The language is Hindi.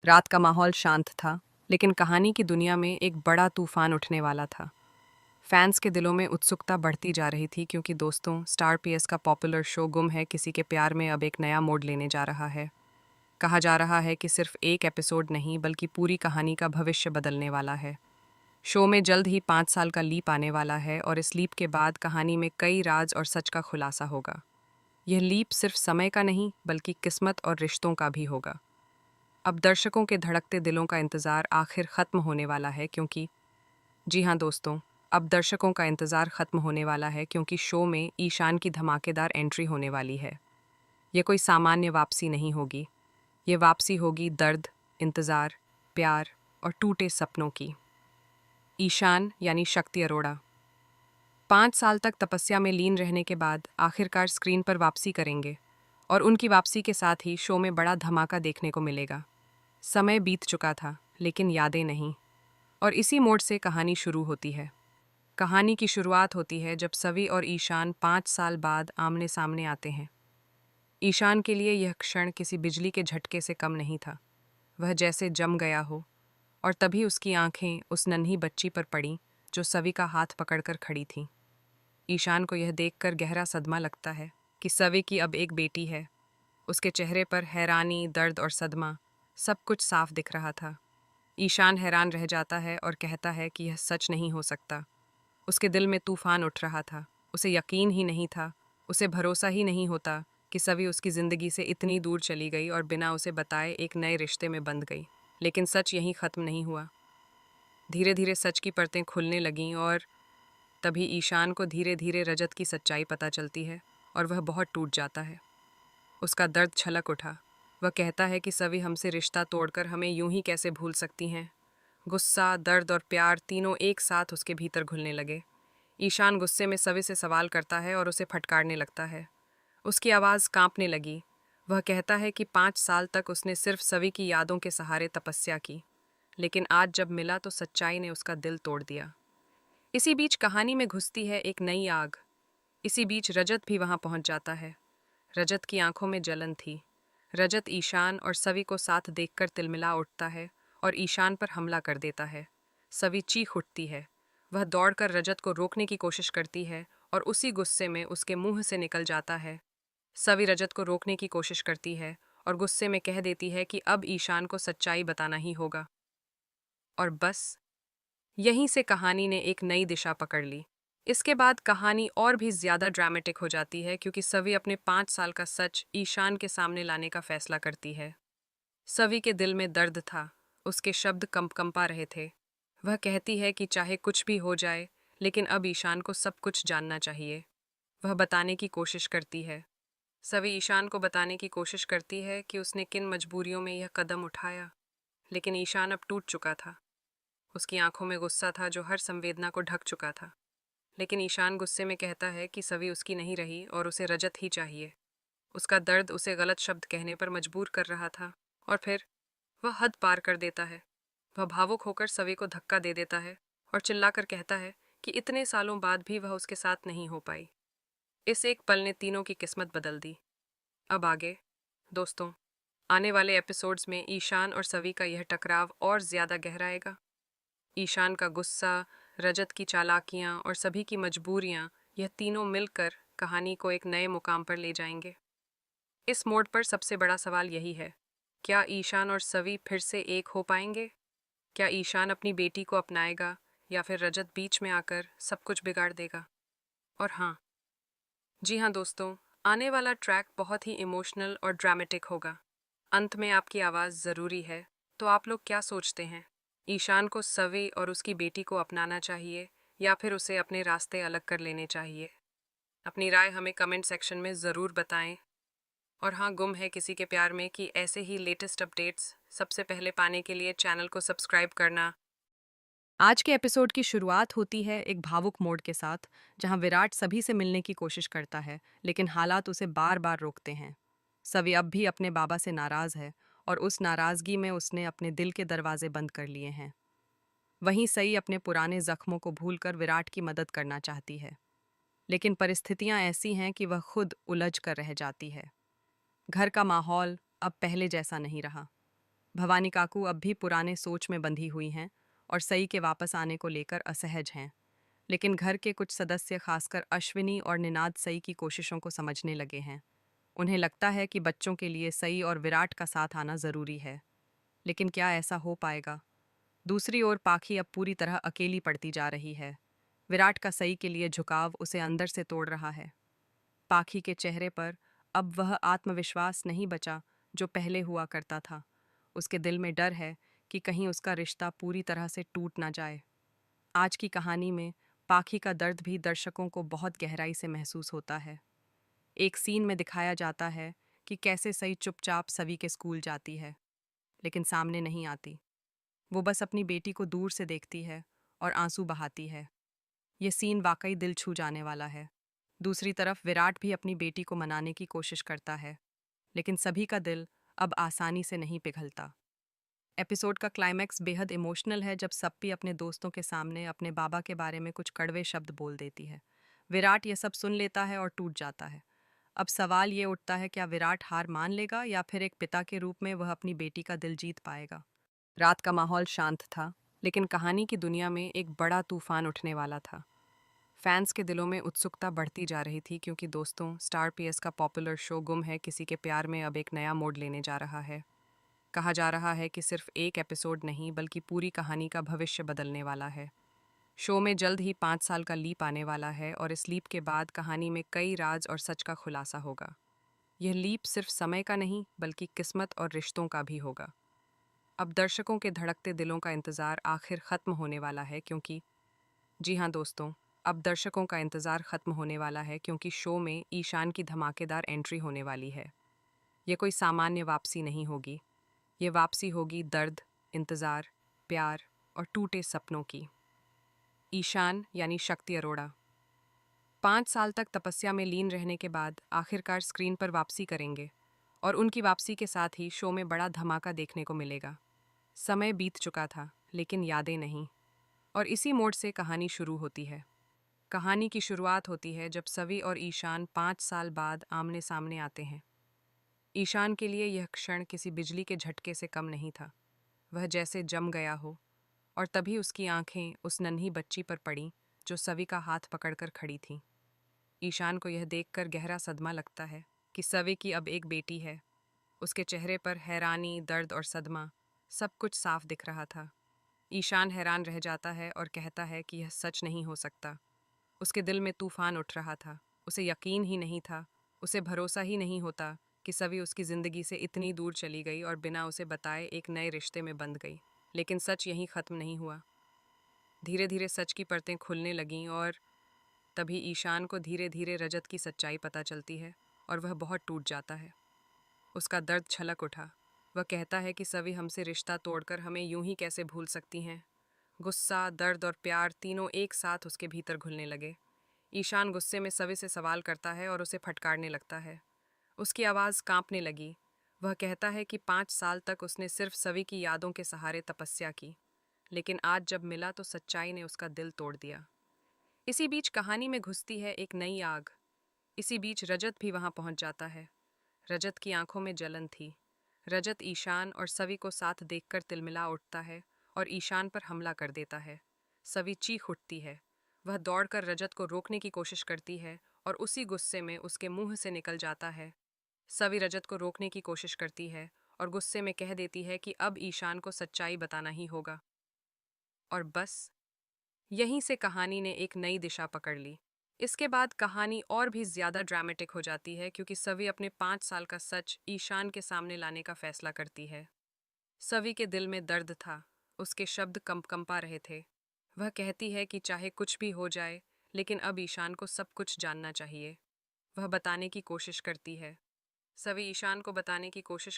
रात का माहौल शांत था, लेकिन कहानी की दुनिया में एक बड़ा तूफान उठने वाला था। फैंस के दिलों में उत्सुकता बढ़ती जा रही थी क्योंकि दोस्तों, स्टार पीएस का पॉपुलर शो गुम है किसी के प्यार में अब एक नया मोड़ लेने जा रहा है। कहा जा रहा है कि सिर्फ एक एपिसोड नहीं बल्कि पूरी कहानी का भविष्य बदलने वाला है। शो में जल्द ही 5 साल का लीप आने वाला है और इस लीप के बाद कहानी में कई राज और सच का खुलासा होगा। यह लीप सिर्फ समय का नहीं बल्कि किस्मत और रिश्तों का भी होगा। अब दर्शकों के धड़कते दिलों का इंतज़ार आखिर ख़त्म होने वाला है क्योंकि जी हाँ दोस्तों, अब दर्शकों का इंतज़ार ख़त्म होने वाला है क्योंकि शो में ईशान की धमाकेदार एंट्री होने वाली है। ये कोई सामान्य वापसी नहीं होगी। ये वापसी होगी दर्द, इंतज़ार, प्यार और टूटे सपनों की। ईशान यानी शक्ति अरोड़ा 5 साल तक तपस्या में लीन रहने के बाद आखिरकार स्क्रीन पर वापसी करेंगे और उनकी वापसी के साथ ही शो में बड़ा धमाका देखने को मिलेगा। समय बीत चुका था, लेकिन यादें नहीं। और इसी मोड़ से कहानी शुरू होती है। कहानी की शुरुआत होती है जब सवी और ईशान 5 साल बाद आमने सामने आते हैं। ईशान के लिए यह क्षण किसी बिजली के झटके से कम नहीं था। वह जैसे जम गया हो, और तभी उसकी आंखें उस नन्ही बच्ची पर पड़ीं जो सवी का हाथ पकड़कर खड़ी थी। ईशान को यह देखकर गहरा सदमा लगता है कि सवी की अब एक बेटी है। उसके चेहरे पर हैरानी, दर्द और सदमा, सब कुछ साफ दिख रहा था। ईशान हैरान रह जाता है और कहता है कि यह सच नहीं हो सकता। उसके दिल में तूफान उठ रहा था। उसे यकीन ही नहीं था, उसे भरोसा ही नहीं होता कि सवी उसकी ज़िंदगी से इतनी दूर चली गई और बिना उसे बताए एक नए रिश्ते में बंध गई। लेकिन सच यहीं ख़त्म नहीं हुआ। धीरे धीरे सच की परतें खुलने लगीं और तभी ईशान को धीरे धीरे रजत की सच्चाई पता चलती है और वह बहुत टूट जाता है। उसका दर्द छलक उठा। वह कहता है कि सभी हमसे रिश्ता तोड़कर हमें यूं ही कैसे भूल सकती हैं। गुस्सा, दर्द और प्यार तीनों एक साथ उसके भीतर घुलने लगे। ईशान गुस्से में सभी से सवाल करता है और उसे फटकारने लगता है। उसकी आवाज़ कांपने लगी। वह कहता है कि 5 साल तक उसने सिर्फ सभी की यादों के सहारे तपस्या की, लेकिन आज जब मिला तो सच्चाई ने उसका दिल तोड़ दिया। इसी बीच कहानी में घुसती है एक नई आग। इसी बीच रजत भी वहां पहुंच जाता है। रजत की आंखों में जलन थी। रजत ईशान और सवी को साथ देखकर तिलमिला उठता है और ईशान पर हमला कर देता है। सवी चीख उठती है। वह दौड़कर रजत को रोकने की कोशिश करती है और उसी गुस्से में उसके मुंह से निकल जाता है। सवी रजत को रोकने की कोशिश करती है और गुस्से में कह देती है कि अब ईशान को सच्चाई बताना ही होगा। और बस यहीं से कहानी ने एक नई दिशा पकड़ ली। इसके बाद कहानी और भी ज्यादा ड्रामेटिक हो जाती है क्योंकि सवी अपने 5 साल का सच ईशान के सामने लाने का फैसला करती है। सवी के दिल में दर्द था। उसके शब्द कंपा रहे थे। वह कहती है कि चाहे कुछ भी हो जाए, लेकिन अब ईशान को सब कुछ जानना चाहिए। वह बताने की कोशिश करती है। सवी ईशान को बताने की कोशिश करती है कि उसने किन मजबूरियों में यह कदम उठाया, लेकिन ईशान अब टूट चुका था। उसकी आंखों में गुस्सा था जो हर संवेदना को ढक चुका था। लेकिन ईशान गुस्से में कहता है कि सवी उसकी नहीं रही और उसे रजत ही चाहिए। उसका दर्द उसे गलत शब्द कहने पर मजबूर कर रहा था। और फिर वह हद पार कर देता है। वह भावुक होकर सवी को धक्का दे देता है और चिल्लाकर कहता है कि इतने सालों बाद भी वह उसके साथ नहीं हो पाई। इस एक पल ने तीनों की किस्मत बदल दी। अब आगे दोस्तों, आने वाले एपिसोड्स में ईशान और सवी का यह टकराव और ज्यादा गहराएगा। ईशान का गुस्सा, रजत की चालाकियां और सभी की मजबूरियां, यह तीनों मिलकर कहानी को एक नए मुकाम पर ले जाएंगे। इस मोड़ पर सबसे बड़ा सवाल यही है, क्या ईशान और सवी फिर से एक हो पाएंगे? क्या ईशान अपनी बेटी को अपनाएगा या फिर रजत बीच में आकर सब कुछ बिगाड़ देगा? और हाँ, जी हाँ दोस्तों, आने वाला ट्रैक बहुत ही इमोशनल और ड्रामेटिक होगा। अंत में आपकी आवाज़ ज़रूरी है। तो आप लोग क्या सोचते हैं? ईशान को सवी और उसकी बेटी को अपनाना चाहिए या फिर उसे अपने रास्ते अलग कर लेने चाहिए? अपनी राय हमें कमेंट सेक्शन में ज़रूर बताएं। और हाँ, गुम है किसी के प्यार में कि ऐसे ही लेटेस्ट अपडेट्स सबसे पहले पाने के लिए चैनल को सब्सक्राइब करना। आज के एपिसोड की शुरुआत होती है एक भावुक मोड़ के साथ, जहां विराट सभी से मिलने की कोशिश करता है, लेकिन हालात उसे बार बार रोकते हैं। सवी अब भी अपने बाबा से नाराज है और उस नाराजगी में उसने अपने दिल के दरवाजे बंद कर लिए हैं। वहीं सई अपने पुराने जख्मों को भूलकर विराट की मदद करना चाहती है, लेकिन परिस्थितियां ऐसी हैं कि वह खुद उलझ कर रह जाती है। घर का माहौल अब पहले जैसा नहीं रहा। भवानी काकू अब भी पुराने सोच में बंधी हुई हैं और सई के वापस आने को लेकर असहज हैं। लेकिन घर के कुछ सदस्य, खासकर अश्विनी और निनाद, सई की कोशिशों को समझने लगे हैं। उन्हें लगता है कि बच्चों के लिए सई और विराट का साथ आना जरूरी है। लेकिन क्या ऐसा हो पाएगा? दूसरी ओर पाखी अब पूरी तरह अकेली पड़ती जा रही है। विराट का सई के लिए झुकाव उसे अंदर से तोड़ रहा है। पाखी के चेहरे पर अब वह आत्मविश्वास नहीं बचा जो पहले हुआ करता था। उसके दिल में डर है कि कहीं उसका रिश्ता पूरी तरह से टूट ना जाए। आज की कहानी में पाखी का दर्द भी दर्शकों को बहुत गहराई से महसूस होता है। एक सीन में दिखाया जाता है कि कैसे सई चुपचाप सवी के स्कूल जाती है, लेकिन सामने नहीं आती। वो बस अपनी बेटी को दूर से देखती है और आंसू बहाती है। ये सीन वाकई दिल छू जाने वाला है। दूसरी तरफ विराट भी अपनी बेटी को मनाने की कोशिश करता है, लेकिन सभी का दिल अब आसानी से नहीं पिघलता। एपिसोड का क्लाइमैक्स बेहद इमोशनल है जब सप्पी अपने दोस्तों के सामने अपने बाबा के बारे में कुछ कड़वे शब्द बोल देती है। विराट ये सब सुन लेता है और टूट जाता है। अब सवाल ये उठता है, क्या विराट हार मान लेगा या फिर एक पिता के रूप में वह अपनी बेटी का दिल जीत पाएगा? रात का माहौल शांत था, लेकिन कहानी की दुनिया में एक बड़ा तूफान उठने वाला था। फैंस के दिलों में उत्सुकता बढ़ती जा रही थी क्योंकि दोस्तों, स्टार पीएस का पॉपुलर शो गुम है किसी के प्यार में अब एक नया मोड़ लेने जा रहा है। कहा जा रहा है कि सिर्फ एक एपिसोड नहीं बल्कि पूरी कहानी का भविष्य बदलने वाला है। शो में जल्द ही 5 साल का लीप आने वाला है और इस लीप के बाद कहानी में कई राज और सच का खुलासा होगा। यह लीप सिर्फ समय का नहीं बल्कि किस्मत और रिश्तों का भी होगा। अब दर्शकों के धड़कते दिलों का इंतज़ार आखिर ख़त्म होने वाला है क्योंकि, जी हाँ दोस्तों, अब दर्शकों का इंतज़ार ख़त्म होने वाला है क्योंकि शो में ईशान की धमाकेदार एंट्री होने वाली है। ये कोई सामान्य वापसी नहीं होगी। ये वापसी होगी दर्द, इंतज़ार, प्यार और टूटे सपनों की। ईशान यानी शक्ति अरोड़ा 5 साल तक तपस्या में लीन रहने के बाद आखिरकार स्क्रीन पर वापसी करेंगे और उनकी वापसी के साथ ही शो में बड़ा धमाका देखने को मिलेगा। समय बीत चुका था, लेकिन यादें नहीं। और इसी मोड़ से कहानी शुरू होती है। कहानी की शुरुआत होती है जब सवी और ईशान 5 साल बाद आमने सामने आते हैं। ईशान के लिए यह क्षण किसी बिजली के झटके से कम नहीं था। वह जैसे जम गया हो। और तभी उसकी आंखें उस नन्ही बच्ची पर पड़ीं जो सवी का हाथ पकड़कर खड़ी थी। ईशान को यह देखकर गहरा सदमा लगता है कि सवी की अब एक बेटी है। उसके चेहरे पर हैरानी, दर्द और सदमा, सब कुछ साफ दिख रहा था। ईशान हैरान रह जाता है और कहता है कि यह सच नहीं हो सकता। उसके दिल में तूफान उठ रहा था। उसे यकीन ही नहीं था, उसे भरोसा ही नहीं होता कि सवी उसकी ज़िंदगी से इतनी दूर चली गई और बिना उसे बताए एक नए रिश्ते में बंध गई। लेकिन सच यहीं ख़त्म नहीं हुआ। धीरे धीरे सच की परतें खुलने लगीं और तभी ईशान को धीरे धीरे रजत की सच्चाई पता चलती है और वह बहुत टूट जाता है। उसका दर्द छलक उठा। वह कहता है कि सभी हमसे रिश्ता तोड़कर हमें यूं ही कैसे भूल सकती हैं। गुस्सा, दर्द और प्यार तीनों एक साथ उसके भीतर घुलने लगे। ईशान गुस्से में सभी से सवाल करता है और उसे फटकारने लगता है। उसकी आवाज़ कांपने लगी। वह कहता है कि 5 साल तक उसने सिर्फ सभी की यादों के सहारे तपस्या की, लेकिन आज जब मिला तो सच्चाई ने उसका दिल तोड़ दिया। इसी बीच कहानी में घुसती है एक नई आग। इसी बीच रजत भी वहां पहुंच जाता है। रजत की आंखों में जलन थी। रजत ईशान और सवी को साथ देखकर तिलमिला उठता है और ईशान पर हमला कर देता है। सवी चीख उठती है। वह दौड़कर रजत को रोकने की कोशिश करती है और उसी गुस्से में उसके मुंह से निकल जाता है। सवी रजत को रोकने की कोशिश करती है और गुस्से में कह देती है कि अब ईशान को सच्चाई बताना ही होगा। और बस यहीं से कहानी ने एक नई दिशा पकड़ ली। इसके बाद कहानी और भी ज्यादा ड्रामेटिक हो जाती है क्योंकि सवी अपने 5 साल का सच ईशान के सामने लाने का फैसला करती है। सवी के दिल में दर्द था। उसके शब्द कंपा रहे थे। वह कहती है कि चाहे कुछ भी हो जाए, लेकिन अब ईशान को सब कुछ जानना चाहिए। वह बताने की कोशिश करती है। सवी ईशान को बताने की कोशिश